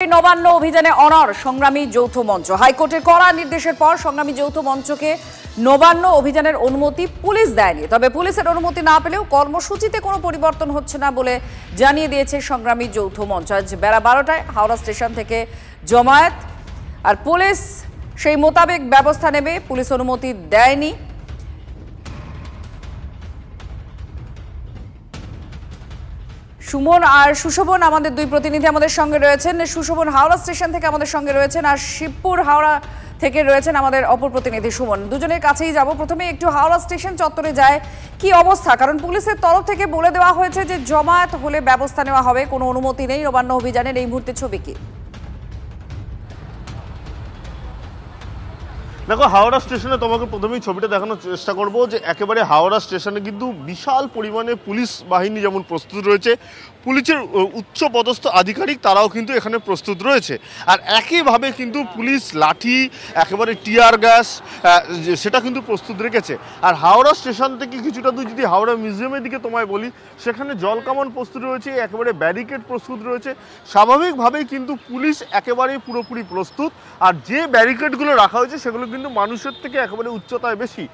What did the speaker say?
নবান্ন অভিযানে অনড় সংগ্রামী যৌথ মঞ্চ। হাইকোর্টের কড়া নির্দেশের পর সংগ্রামী যৌথ মঞ্চকে নবান্ন অভিযানের অনুমতি পুলিশ দেয়নি। তবে পুলিশের অনুমতি না পেলেও কর্মসূচিতে কোনো পরিবর্তন হচ্ছে না বলে জানিয়ে দিয়েছে সংগ্রামী যৌথ মঞ্চ। আজ বেলা 12টায় হাওড়া স্টেশন থেকে জমায়েত, আর পুলিশ সেই মোতাবেক ব্যবস্থা নেবে। পুলিশ অনুমতি দেয়নি। সুমন আর সুশোভন আমাদের দুই প্রতিনিধি আমাদের সঙ্গে রয়েছেন। সুশোভন হাওড়া স্টেশন থেকে আমাদের সঙ্গে রয়েছেন, আর শিবপুর হাওড়া থেকে রয়েছেন আমাদের অপর প্রতিনিধি সুমন। দুজনের কাছেই যাব। প্রথমে একটু হাওড়া স্টেশন চত্বরে যায়, কি অবস্থা? কারণ পুলিশের তরফ থেকে বলে দেওয়া হয়েছে যে জমায়েত হলে ব্যবস্থা নেওয়া হবে, কোনো অনুমতি নেই নবান্ন অভিযানের। এই মুহূর্তে ছবি কি? দেখো, হাওড়া স্টেশনে তোমাকে প্রথমেই ছবিটা দেখানোর চেষ্টা করব যে একেবারে হাওড়া স্টেশনে কিন্তু বিশাল পরিমাণে পুলিশ বাহিনী যেমন প্রস্তুত রয়েছে, পুলিশের উচ্চ পদস্থ আধিকারিক তারাও কিন্তু এখানে প্রস্তুত রয়েছে। আর একইভাবে কিন্তু পুলিশ লাঠি, একেবারে টিয়ার গ্যাস সেটা কিন্তু প্রস্তুত রেখেছে। আর হাওড়া স্টেশন থেকে কিছুটা দূর যদি হাওড়া মিউজিয়ামের দিকে তোমায় বলি, সেখানে জল কামান প্রস্তুত রয়েছে, একেবারে ব্যারিকেড প্রস্তুত রয়েছে। স্বাভাবিকভাবেই কিন্তু পুলিশ একেবারেই পুরোপুরি প্রস্তুত। আর যে ব্যারিকেডগুলো রাখা হয়েছে সেগুলো কিন্তু মানুষের থেকে একেবারে উচ্চতায় বেশি।